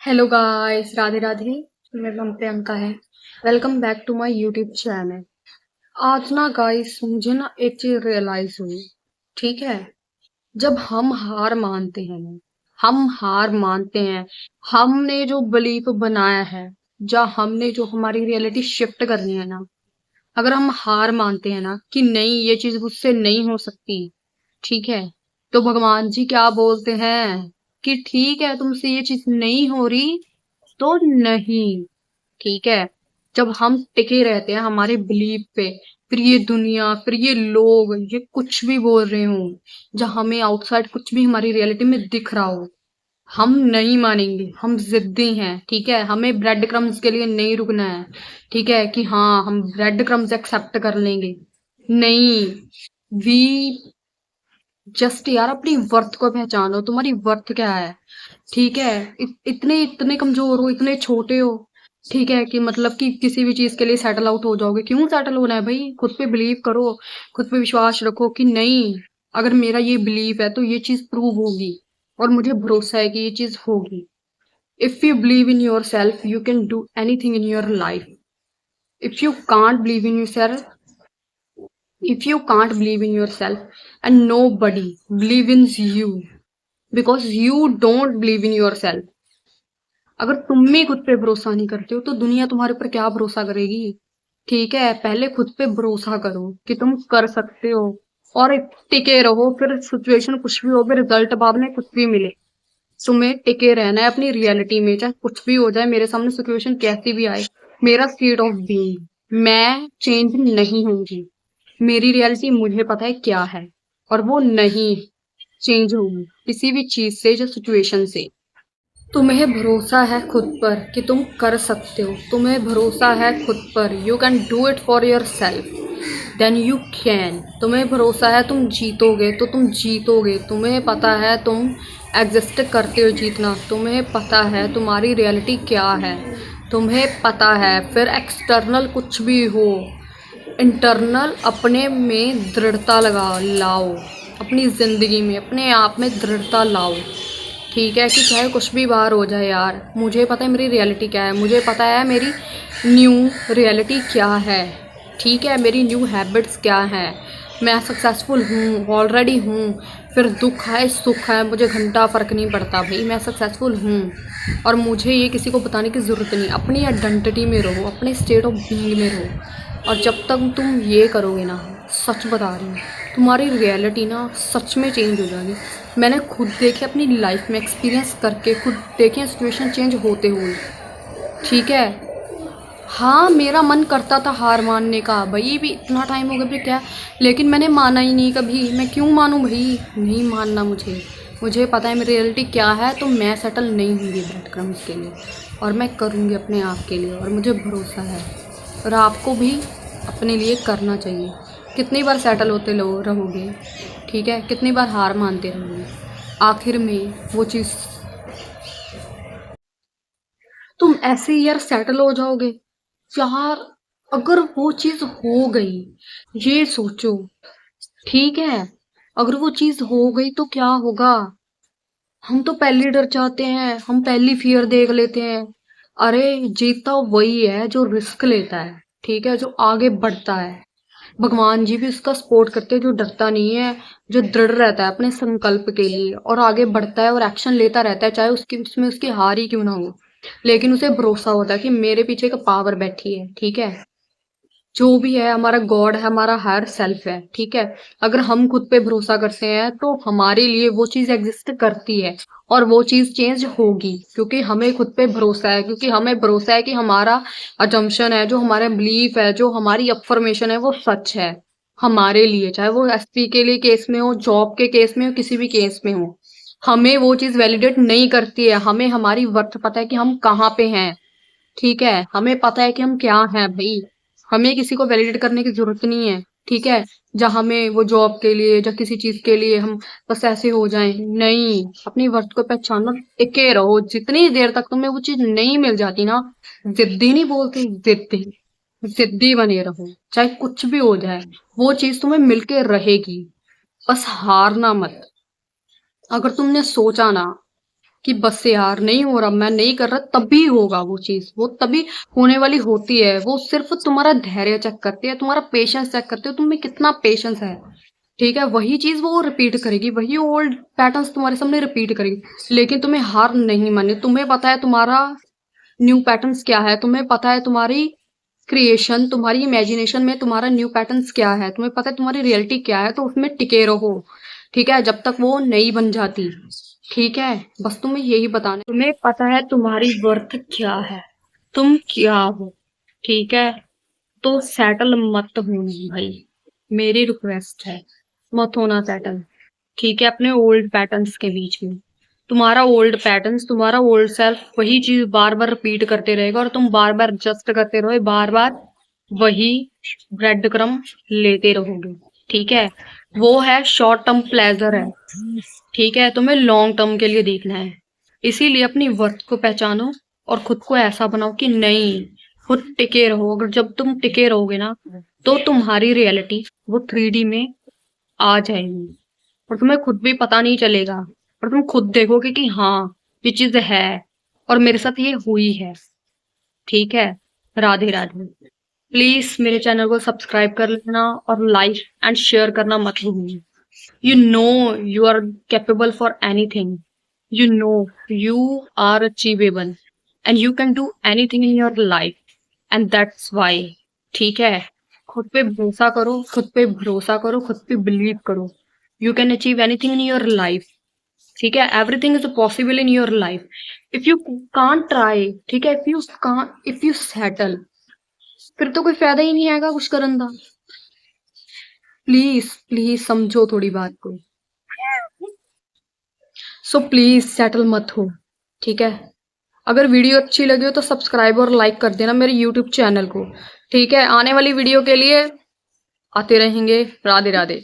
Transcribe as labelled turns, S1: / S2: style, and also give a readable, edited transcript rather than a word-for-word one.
S1: Hello guys, Radhe Radhe. मेरा नाम प्रियंका है। Welcome back to my YouTube channel. आज ना गाइस, मुझे ना एक चीज रियलाइज हुई। ठीक है, जब हम हार मानते हैं ना, हम हार मानते हैं। हमने जो बिलीफ बनाया है, या हमने जो हमारी रियलिटी शिफ्ट करनी है ना, अगर हम हार मानते हैं ना कि नहीं, ये चीज मुझसे नहीं हो सकती, ठीक है, तो भगवान जी क्या बोलते हैं कि ठीक है, तुमसे ये चीज नहीं हो रही तो नहीं। ठीक है, जब हम टिके रहते हैं हमारे बिलीफ पे, फिर ये दुनिया, फिर ये लोग, ये कुछ भी बोल रहे हो, जब हमें आउटसाइड कुछ भी हमारी रियलिटी में दिख रहा हो, हम नहीं मानेंगे। हम जिद्दी हैं, ठीक है, हमें ब्रेड क्रम्स के लिए नहीं रुकना है। ठीक है कि हाँ, हम ब्रेड क्रम्स एक्सेप्ट कर लेंगे। नहीं, वी जस्ट यार अपनी वर्थ को पहचानो। तुम्हारी वर्थ क्या है? ठीक है, इतने इतने कमजोर हो, इतने छोटे हो, ठीक है, कि मतलब कि किसी भी चीज के लिए सेटल आउट हो जाओगे। क्यों सेटल होना है भाई? खुद पे बिलीव करो, खुद पे विश्वास रखो कि नहीं, अगर मेरा ये बिलीव है तो ये चीज प्रूव होगी, और मुझे भरोसा है कि ये चीज होगी। If you believe in your self, you can do anything in your life. If you can't believe in your self, if you can't believe in yourself, and nobody believe in you, because you don't believe in yourself, अगर तुम ही खुद पे भरोसा नहीं करते हो तो दुनिया तुम्हारे ऊपर क्या भरोसा करेगी? ठीक है, पहले खुद पे भरोसा करो कि तुम कर सकते हो, और टिके रहो। फिर सिचुएशन कुछ भी हो, फिर रिजल्ट बाद में कुछ भी मिले, तुम्हें टिके रहना है अपनी रियलिटी में, चाहे कुछ भी हो जाए, मेरे सामने सिचुएशन कैसी भी आए। मेरा स्टेट ऑफ बीइंग, मैं चेंज नहीं होंगी। मेरी रियलिटी मुझे पता है क्या है, और वो नहीं चेंज होगी किसी भी चीज से, जो सिचुएशन से। तुम्हें भरोसा है खुद पर कि तुम कर सकते हो, तुम्हें भरोसा है खुद पर, you can do it for yourself, then you can. तुम्हें भरोसा है तुम जीतोगे तो तुम जीतोगे। तुम्हें पता है तुम एग्जिस्ट करते हो जीतना, तुम्हें पता है तुम्हारी रियलिटी क्या है, तुम्हें पता है। फिर एक्सटर्नल कुछ भी हो, इंटरनल अपने में दृढ़ता लाओ, अपनी जिंदगी में अपने आप में दृढ़ता लाओ। ठीक है, कि चाहे कुछ भी बाहर हो जाए यार, मुझे पता है मेरी रियलिटी क्या है, मुझे पता है मेरी न्यू रियलिटी क्या है। ठीक है, मेरी न्यू हैबिट्स क्या हैं, मैं सक्सेसफुल हूँ, ऑलरेडी हूँ। फिर दुख है सुख है, मुझे घंटा फर्क नहीं पड़ता भाई, मैं सक्सेसफुल हूँ। और मुझे ये किसी को बताने की ज़रूरत नहीं। अपनी आइडेंटिटी में रहो, अपने स्टेट ऑफ बीइंग में रहो, और जब तक तुम ये करोगे ना, सच बता रही हूँ, तुम्हारी रियलिटी ना सच में चेंज हो जाएगी। मैंने खुद देखे अपनी लाइफ में, एक्सपीरियंस करके खुद देखे सिचुएशन चेंज होते हुए। ठीक है, हाँ, मेरा मन करता था हार मानने का भाई, भी इतना टाइम हो गया भी क्या, लेकिन मैंने माना ही नहीं कभी। मैं क्यों मानूं भाई? नहीं मानना मुझे। मुझे पता है मेरी रियलिटी क्या है, तो मैं सेटल नहीं हुई ब्रेड क्रम्स के लिए, और मैं करूँगी अपने आप के लिए, और मुझे भरोसा है। और आपको भी अपने लिए करना चाहिए। कितनी बार सेटल होते रहोगे? ठीक है, कितनी बार हार मानते रहोगे? आखिर में वो चीज़, तुम ऐसे ही यार सेटल हो जाओगे यार। अगर वो चीज हो गई, ये सोचो, ठीक है, अगर वो चीज हो गई तो क्या होगा? हम तो पहले डर जाते हैं, हम पहली फियर देख लेते हैं। अरे, जीता वही है जो रिस्क लेता है, ठीक है, जो आगे बढ़ता है। भगवान जी भी उसका सपोर्ट करते हैं जो डरता नहीं है, जो दृढ़ रहता है अपने संकल्प के लिए, और आगे बढ़ता है और एक्शन लेता रहता है, चाहे उसकी उसमें उसकी हार ही क्यों ना हो। लेकिन उसे भरोसा होता है कि मेरे पीछे एक पावर बैठी है। ठीक है, जो भी है हमारा गॉड है, हमारा हायर सेल्फ है। ठीक है, अगर हम खुद पे भरोसा करते हैं तो हमारे लिए वो चीज एग्जिस्ट करती है, और वो चीज चेंज होगी, क्योंकि हमें खुद पे भरोसा है, क्योंकि हमें भरोसा है कि हमारा अजम्पशन है, जो हमारा बिलीफ है, जो हमारी अफर्मेशन है, वो सच है हमारे लिए। चाहे वो एसपी के लिए केस में हो, जॉब के केस में हो, किसी भी केस में हो, हमें वो चीज वैलिडेट नहीं करती है। हमें हमारी वर्थ पता है कि हम कहाँ पे हैं। ठीक है, हमें पता है कि हम क्या हैं भाई। हमें किसी को वैलिडेट करने की जरूरत नहीं है। ठीक है, जहाँ हमें वो जॉब के लिए या किसी चीज के लिए हम बस ऐसे हो जाएं, नहीं। अपनी वर्थ को पहचानो, टिके रहो। जितनी देर तक तुम्हें वो चीज नहीं मिल जाती ना, जिद्दी नहीं बोलती, जिद्दी, जिद्दी बने रहो, चाहे कुछ भी हो जाए, वो चीज तुम्हें मिलके रहेगी। बस हारना मत। अगर तुमने सोचा ना कि बस यार नहीं हो रहा, मैं नहीं कर रहा, तभी होगा वो चीज, वो तभी होने वाली होती है। वो सिर्फ तुम्हारा धैर्य चेक करती है, तुम्हारा पेशेंस चेक करती है, तुम में कितना पेशेंस है। ठीक है, वही चीज वो रिपीट करेगी, वही ओल्ड पैटर्न्स तुम्हारे सामने रिपीट करेगी, लेकिन तुम्हें हार नहीं माननी। तुम्हें पता है तुम्हारा न्यू पैटर्न्स क्या है, तुम्हें पता है तुम्हारी क्रिएशन, तुम्हारी इमेजिनेशन में तुम्हारा न्यू पैटर्न्स क्या है, तुम्हें पता है तुम्हारी रियलिटी क्या है, तो उसमें टिके रहो। ठीक है, जब तक वो नहीं बन जाती। ठीक है, बस तुम्हें यही बताना है, तुम्हें पता है तुम्हारी वर्थ क्या है, तुम क्या हो। ठीक है, तो सेटल मत होना भाई, मेरी रिक्वेस्ट है, मत होना सेटल। ठीक है, अपने ओल्ड पैटर्न्स के बीच में, तुम्हारा ओल्ड पैटर्न्स, तुम्हारा ओल्ड सेल्फ वही चीज बार बार रिपीट करते रहेगा, और तुम बार बार एडजस्ट करते रहोगे, बार बार वही ब्रेड क्रम लेते रहोगे। ठीक है, वो है शॉर्ट टर्म प्लेजर है। ठीक है, तुम्हें लॉन्ग टर्म के लिए देखना है। इसीलिए अपनी वर्थ को पहचानो और खुद को ऐसा बनाओ कि नहीं, खुद टिके रहो। अगर जब तुम टिके रहोगे ना, तो तुम्हारी रियलिटी वो 3D में आ जाएगी, और तुम्हें खुद भी पता नहीं चलेगा, और तुम खुद देखोगे कि हाँ, ये चीज है और मेरे साथ ये हुई है। ठीक है, राधे राधे। प्लीज मेरे चैनल को सब्सक्राइब कर लेना और लाइक एंड शेयर करना मत भूलना। You know you are capable for anything. You know you are achievable and you can do anything in your life. And that's why. ठीक है, खुद पे भरोसा करो, खुद पे भरोसा करो, खुद पे बिलीव करो। You can achieve anything in your life. ठीक है, everything is possible in your life. If you can't try, ठीक है, if you settle, फिर तो कोई फायदा ही नहीं आएगा कुछ करने का। प्लीज प्लीज समझो थोड़ी बात को। सो प्लीज सेटल मत हो। ठीक है, अगर वीडियो अच्छी लगी हो तो सब्सक्राइब और लाइक कर देना मेरे यूट्यूब चैनल को। ठीक है, आने वाली वीडियो के लिए आते रहेंगे। राधे राधे।